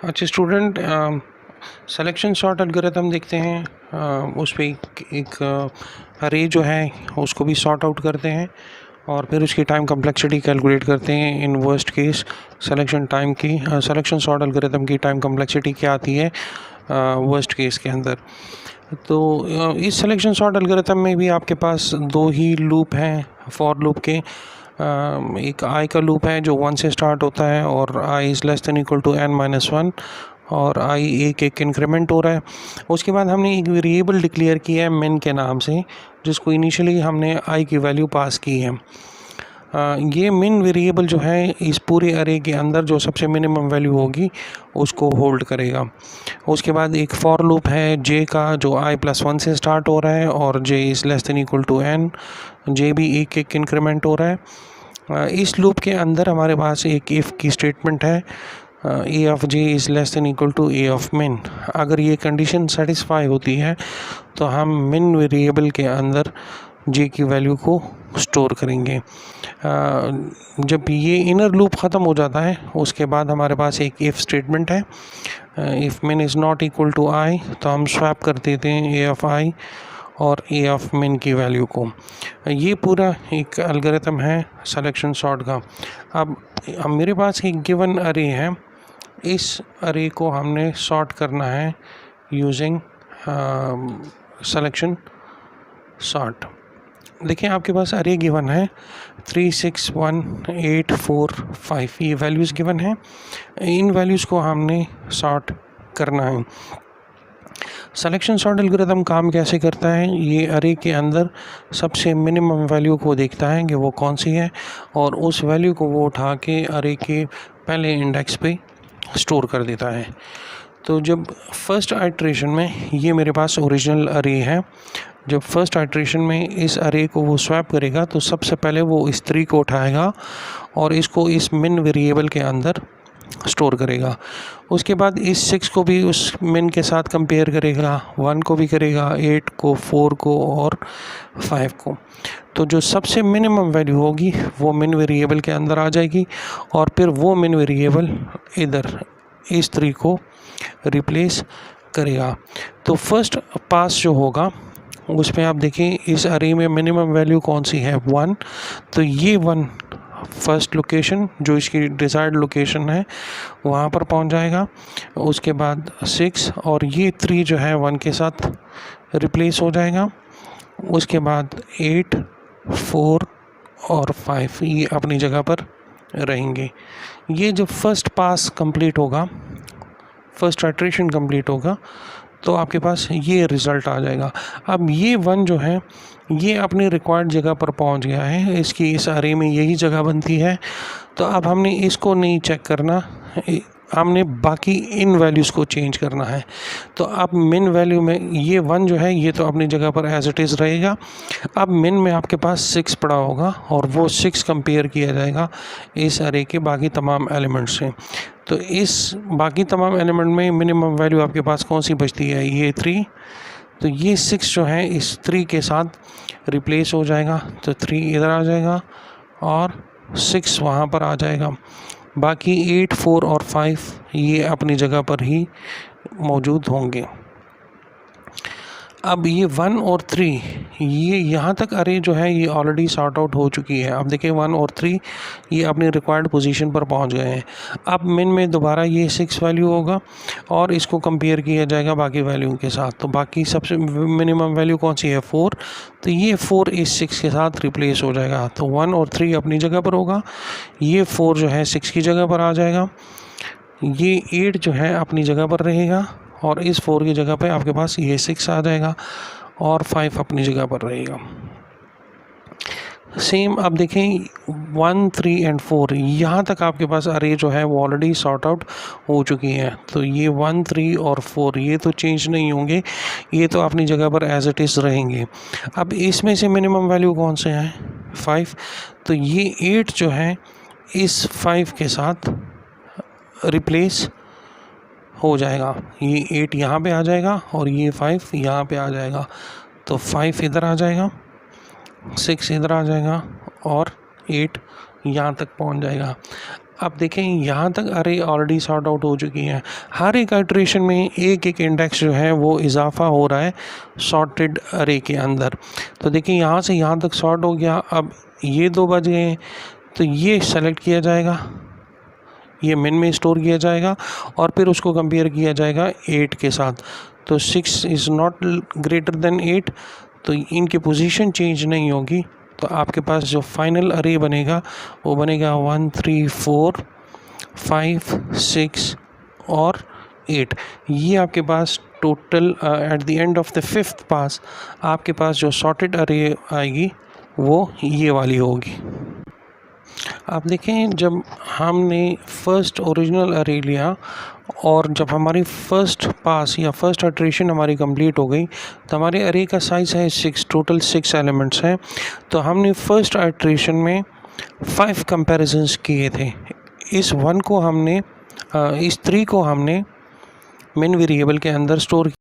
अच्छा student, selection sort algorithm देखते हैं। उस पे एक अरे जो है उसको भी सॉर्ट आउट करते हैं और फिर उसकी टाइम कम्प्लेक्सिटी कैलकुलेट करते हैं। In worst case selection time की सिलेक्शन सॉर्ट एल्गोरिथम की टाइम कम्प्लेक्सिटी क्या आती है वर्स्ट केस के अंदर। तो इस सिलेक्शन सॉर्ट एल्गोरिथम में भी आपके पास दो ही लूप हैं फॉर लूप के। एक आई का लूप है जो 1 से स्टार्ट होता है और I is less than equal to n-1 और आई एक इंक्रीमेंट हो रहा है। उसके बाद हमने एक वेरिएबल डिक्लेयर किया है मिन के नाम से, जिसको इनिशियली हमने आई की वैल्यू पास की है। ये मिन वेरिएबल जो है इस पूरे अरे के अंदर जो सबसे मिनिमम वैल्यू होगी उसको होल्ड करेगा। उसके बाद एक फॉर लूप है जे का जो i+1 से स्टार्ट हो रहा है और j is less than equal to n, j भी एक इंक्रीमेंट हो रहा है। इस लूप के अंदर हमारे पास एक इफ़ की स्टेटमेंट है, A of J is less than equal to A of min. अगर ये कंडीशन सेटिस्फाई होती है तो हम मिन वेरिएबल के अंदर जे की वैल्यू को स्टोर करेंगे। जब ये इनर लूप ख़त्म हो जाता है उसके बाद हमारे पास एक इफ़ स्टेटमेंट है, इफ़ मिन इज़ नॉट इक्वल टू आई, तो हम स्वैप कर देते हैं ए ऑफ आई और ए ऑफ मिन की वैल्यू को। ये पूरा एक एल्गोरिथम है सिलेक्शन सॉर्ट का। अब मेरे पास एक गिवन अरे है, इस अरे को हमने सॉर्ट करना है यूजिंग सिलेक्शन सॉर्ट। देखिए आपके पास अरे गिवन है 3, 6, 1, 8, 4, 5, ये वैल्यूज़ गिवन है। इन वैल्यूज़ को हमने सॉर्ट करना है। सिलेक्शन सॉर्ट एल्गोरिथम काम कैसे करता है, ये अरे के अंदर सबसे मिनिमम वैल्यू को देखता है कि वो कौन सी है और उस वैल्यू को वो उठा के अरे के पहले इंडेक्स पे स्टोर कर देता है। तो जब फर्स्ट आइट्रेशन में ये मेरे पास ओरिजिनल अरे है, जब फर्स्ट आइट्रेशन में इस अरे को वो स्वैप करेगा तो सबसे पहले वो इस 3 को उठाएगा और इसको इस मिन वेरिएबल के अंदर स्टोर करेगा। उसके बाद इस 6 को भी उस मिन के साथ कंपेयर करेगा, 1 को भी करेगा, 8 को, 4 को और 5 को। तो जो सबसे मिनिमम वैल्यू होगी वो मिन वेरिएबल के अंदर आ जाएगी और फिर वो मिन वेरिएबल इधर इस 3 को रिप्लेस करेगा। तो फर्स्ट पास जो होगा उसमें आप देखिए इस अरे में मिनिमम वैल्यू कौन सी है 1, तो ये 1 फर्स्ट लोकेशन जो इसकी डिज़ायर्ड लोकेशन है वहाँ पर पहुँच जाएगा। उसके बाद 6 और ये 3 जो है 1 के साथ रिप्लेस हो जाएगा। उसके बाद 8, 4 और 5 ये अपनी जगह पर रहेंगे। ये जब फर्स्ट पास कंप्लीट होगा, फर्स्ट आइट्रेशन कंप्लीट होगा तो आपके पास ये रिज़ल्ट आ जाएगा। अब ये 1 जो है ये अपनी रिक्वायर्ड जगह पर पहुंच गया है, इसकी इस अरे में यही जगह बनती है। तो अब हमने इसको नहीं चेक करना, हमने बाकी इन वैल्यूज़ को चेंज करना है। तो अब मिन वैल्यू में ये 1 जो है ये तो अपनी जगह पर एज इट इज़ रहेगा। अब मिन में आपके पास 6 पड़ा होगा और वो 6 कंपेयर किया जाएगा इस अरे के बाकी तमाम एलिमेंट से। तो इस बाकी तमाम एलिमेंट में मिनिमम वैल्यू आपके पास कौन सी बचती है, ये 3। तो ये 6 जो है इस 3 के साथ रिप्लेस हो जाएगा, तो 3 इधर आ जाएगा और 6 वहाँ पर आ जाएगा। बाकी 8, 4 और 5 ये अपनी जगह पर ही मौजूद होंगे। अब ये 1 और 3 ये यहाँ तक अरे जो है ये ऑलरेडी सॉर्ट आउट हो चुकी है। अब देखिए 1 और 3 ये अपनी रिक्वायर्ड पोजीशन पर पहुँच गए हैं। अब मिन में दोबारा ये 6 वैल्यू होगा और इसको कंपेयर किया जाएगा बाकी वैल्यू के साथ। तो बाकी सबसे मिनिमम वैल्यू कौन सी है 4, तो ये 4 इस 6 के साथ रिप्लेस हो जाएगा। तो 1 और 3 अपनी जगह पर होगा, ये 4 जो है 6 की जगह पर आ जाएगा, ये 8 जो है अपनी जगह पर रहेगा और इस 4 की जगह पे आपके पास ये 6 आ जाएगा और 5 अपनी जगह पर रहेगा। सेम अब देखें 1, 3 एंड 4 यहाँ तक आपके पास अरे जो है वो ऑलरेडी सॉर्ट आउट हो चुकी है। तो ये 1, 3 और 4 ये तो चेंज नहीं होंगे, ये तो अपनी जगह पर एज इट इज़ रहेंगे। अब इसमें से मिनिमम वैल्यू कौन से हैं 5, तो ये 8 जो है इस 5 के साथ रिप्लेस हो जाएगा। ये 8 यहाँ पे आ जाएगा और ये 5 यहाँ पे आ जाएगा। तो 5 इधर आ जाएगा, 6 इधर आ जाएगा और 8 यहाँ तक पहुँच जाएगा। अब देखें यहाँ तक अरे ऑलरेडी सॉर्ट आउट हो चुकी है। हर एक आइट्रेशन में एक एक इंडेक्स जो है वो इजाफा हो रहा है सॉर्टेड अरे के अंदर। तो देखिए यहाँ से यहाँ तक सॉर्ट हो गया। अब ये 2 बज गए हैं तो ये सेलेक्ट किया जाएगा, ये मिन में स्टोर किया जाएगा और फिर उसको कंपेयर किया जाएगा 8 के साथ। तो 6 इज़ नॉट ग्रेटर देन 8, तो इनकी पोजीशन चेंज नहीं होगी। तो आपके पास जो फाइनल अरे बनेगा वो बनेगा 1 3 4 5 6 और 8। ये आपके पास total at the end of the 5th पास आपके पास जो सॉर्टेड अरे आएगी वो ये वाली होगी। आप देखें जब हमने फर्स्ट ओरिजिनल अरे लिया और जब हमारी फर्स्ट पास या फर्स्ट इटरेशन हमारी कंप्लीट हो गई तो हमारे अरे का साइज़ है 6, टोटल 6 एलिमेंट्स हैं। तो हमने फर्स्ट इटरेशन में 5 कंपैरिजंस किए थे। इस 3 को हमने मिन वेरिएबल के अंदर स्टोर